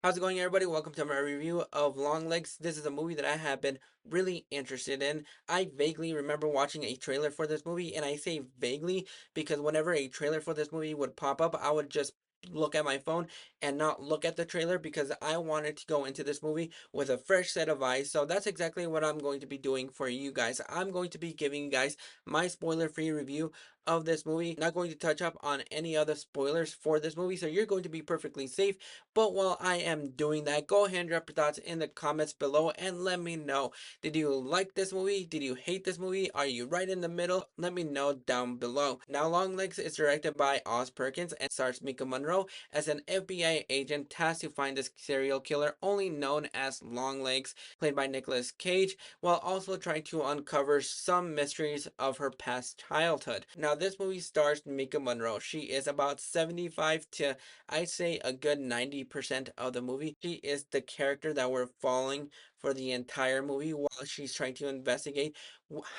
How's it going, everybody? Welcome to my review of Longlegs. This is a movie that I have been really interested in. I vaguely remember watching a trailer for this movie, and I say vaguely because whenever a trailer for this movie would pop up, I would just look at my phone and not look at the trailer because I wanted to go into this movie with a fresh set of eyes. So that's exactly what I'm going to be doing for you guys. I'm going to be giving you guys my spoiler-free review of this movie. Not going to touch up on any other spoilers for this movie, so you're going to be perfectly safe. But while I am doing that, go ahead and drop your thoughts in the comments below and let me know. Did you like this movie? Did you hate this movie? Are you right in the middle? Let me know down below. Now, Longlegs is directed by Oz Perkins and stars Mika Monroe as an FBI agent tasked to find this serial killer, only known as Longlegs, played by Nicolas Cage, while also trying to uncover some mysteries of her past childhood. Now, this movie stars Mika Monroe. She is about 75 to, I'd say, a good 90% of the movie. She is the character that we're following for the entire movie while she's trying to investigate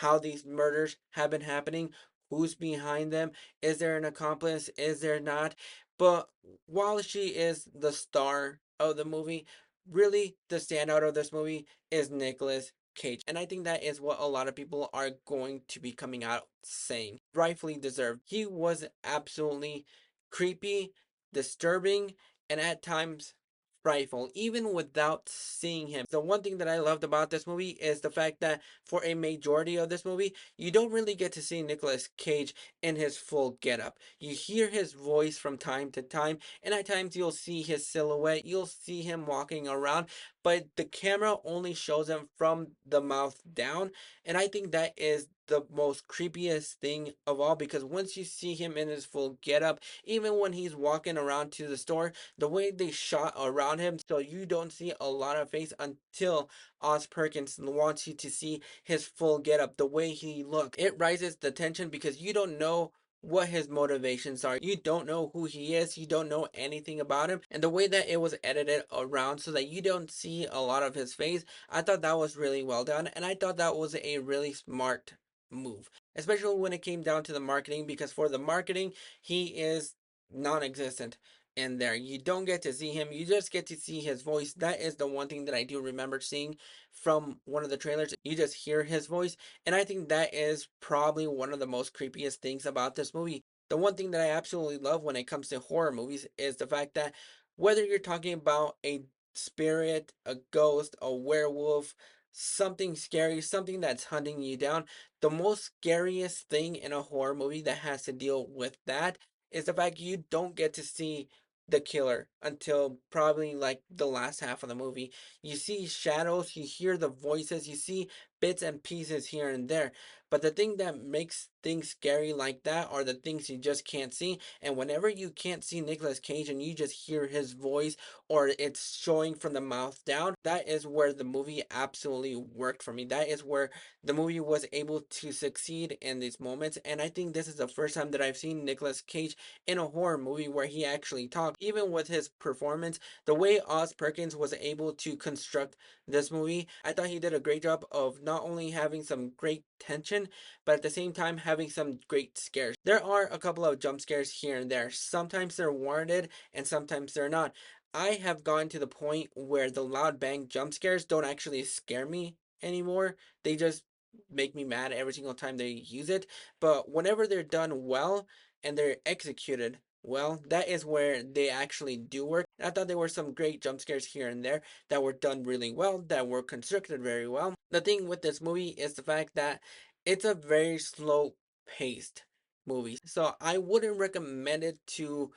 how these murders have been happening, who's behind them, is there an accomplice, is there not. But while she is the star of the movie, really the standout of this movie is Nicolas Cage. And I think that is what a lot of people are going to be coming out saying. Rightfully deserved. He was absolutely creepy, disturbing, and at times frightful, even without seeing him. The one thing that I loved about this movie is the fact that for a majority of this movie, you don't really get to see Nicolas Cage in his full getup. You hear his voice from time to time, and at times you'll see his silhouette, you'll see him walking around, but the camera only shows him from the mouth down, and I think that is the most creepiest thing of all because once you see him in his full getup, even when he's walking around to the store, the way they shot around him, so you don't see a lot of face until Oz Perkins wants you to see his full getup, the way he looks. It rises the tension because you don't know what his motivations are. You don't know who he is. You don't know anything about him. And the way that it was edited around so that you don't see a lot of his face, I thought that was really well done. And I thought that was a really smart move, especially when it came down to the marketing, because for the marketing, he is non-existent in there. You don't get to see him, you just get to see his voice. That is the one thing that I do remember seeing from one of the trailers. You just hear his voice, and I think that is probably one of the most creepiest things about this movie. The one thing that I absolutely love when it comes to horror movies is the fact that whether you're talking about a spirit, a ghost, a werewolf, something scary, something that's hunting you down, the most scariest thing in a horror movie that has to deal with that is the fact you don't get to see the killer until probably like the last half of the movie. You see shadows, you hear the voices, you see bits and pieces here and there. But the thing that makes things scary like that are the things you just can't see. And whenever you can't see Nicolas Cage and you just hear his voice or it's showing from the mouth down, that is where the movie absolutely worked for me. That is where the movie was able to succeed in these moments. And I think this is the first time that I've seen Nicolas Cage in a horror movie where he actually talked. Even with his performance, the way Oz Perkins was able to construct this movie, I thought he did a great job of not only having some great tension, but at the same time having some great scares. There are a couple of jump scares here and there. Sometimes they're warranted and sometimes they're not. I have gone to the point where the loud bang jump scares don't actually scare me anymore. They just make me mad every single time they use it. But whenever they're done well and they're executed well, that is where they actually do work. I thought there were some great jump scares here and there that were done really well, that were constructed very well. The thing with this movie is the fact that it's a very slow paced movie. So I wouldn't recommend it to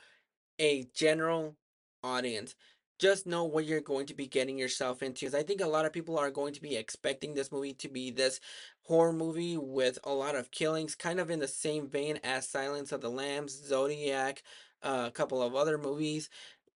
a general audience. Just know what you're going to be getting yourself into. Because I think a lot of people are going to be expecting this movie to be this horror movie with a lot of killings, kind of in the same vein as Silence of the Lambs, Zodiac, a couple of other movies.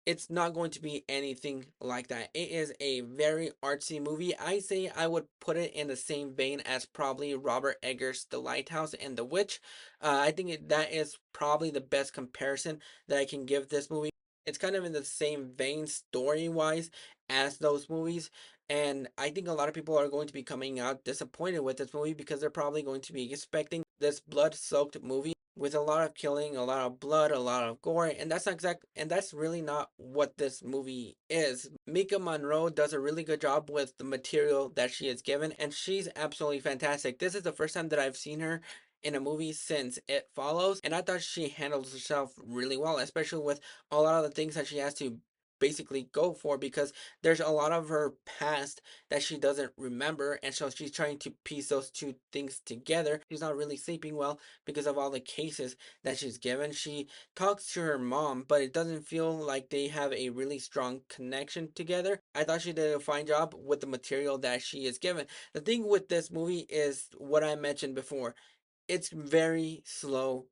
It's not going to be anything like that. It is a very artsy movie. I say I would put it in the same vein as probably Robert Eggers' The Lighthouse and The Witch. I think that is probably the best comparison that I can give this movie. It's kind of in the same vein story wise as those movies. And I think a lot of people are going to be coming out disappointed with this movie because they're probably going to be expecting this blood soaked movie with a lot of killing, a lot of blood, a lot of gore, and that's not exact and that's really not what this movie is. Mika Monroe does a really good job with the material that she is given, and she's absolutely fantastic. This is the first time that I've seen her in a movie since It Follows, and I thought she handles herself really well, especially with a lot of the things that she has to basically go for, because there's a lot of her past that she doesn't remember, and so she's trying to piece those two things together. She's not really sleeping well because of all the cases that she's given. She talks to her mom, but it doesn't feel like they have a really strong connection together. I thought she did a fine job with the material that she is given. The thing with this movie is what I mentioned before, it's very slow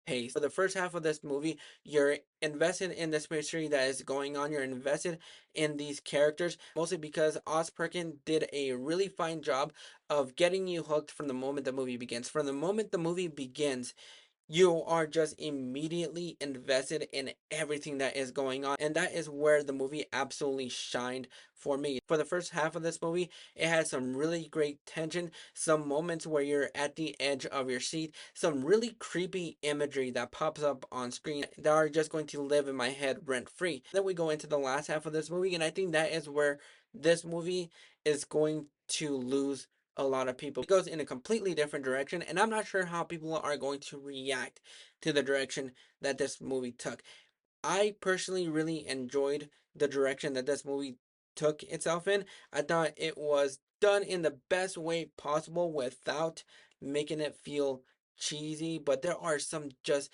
pace. For the first half of this movie, you're invested in this mystery that is going on. You're invested in these characters, mostly because Oz Perkin did a really fine job of getting you hooked from the moment the movie begins. From the moment the movie begins, you are just immediately invested in everything that is going on, and that is where the movie absolutely shined for me. For the first half of this movie, it had some really great tension, some moments where you're at the edge of your seat, some really creepy imagery that pops up on screen that are just going to live in my head rent free. Then we go into the last half of this movie, and I think that is where this movie is going to lose a lot of people. It goes in a completely different direction, and I'm not sure how people are going to react to the direction that this movie took. I personally really enjoyed the direction that this movie took itself in. I thought it was done in the best way possible without making it feel cheesy, but there are some just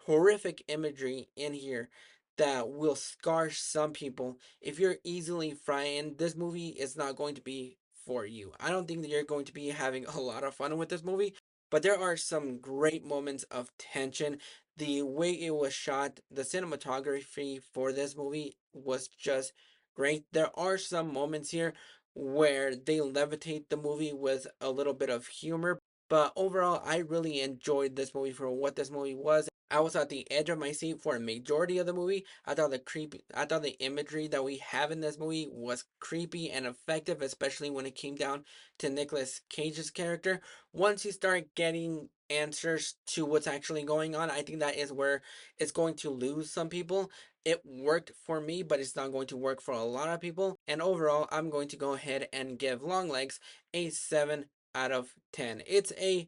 horrific imagery in here that will scar some people. If you're easily frightened, this movie is not going to be for you. I don't think that you're going to be having a lot of fun with this movie, but there are some great moments of tension. The way it was shot, the cinematography for this movie was just great. There are some moments here where they levitate the movie with a little bit of humor, but overall, I really enjoyed this movie for what this movie was. I was at the edge of my seat for a majority of the movie. I thought the imagery that we have in this movie was creepy and effective, especially when it came down to Nicolas Cage's character. Once you start getting answers to what's actually going on, I think that is where it's going to lose some people. It worked for me, but it's not going to work for a lot of people. And overall, I'm going to go ahead and give Longlegs a 7 out of 10. It's a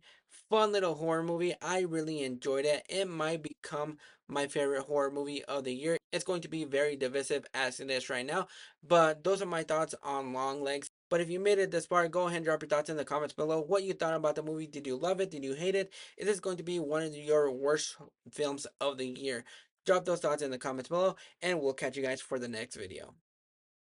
fun little horror movie. I really enjoyed it. It might become my favorite horror movie of the year. It's going to be very divisive as it is right now, but those are my thoughts on Longlegs. But if you made it this far, go ahead and drop your thoughts in the comments below. What you thought about the movie? Did you love it? Did you hate it? Is this going to be one of your worst films of the year? Drop those thoughts in the comments below, and we'll catch you guys for the next video.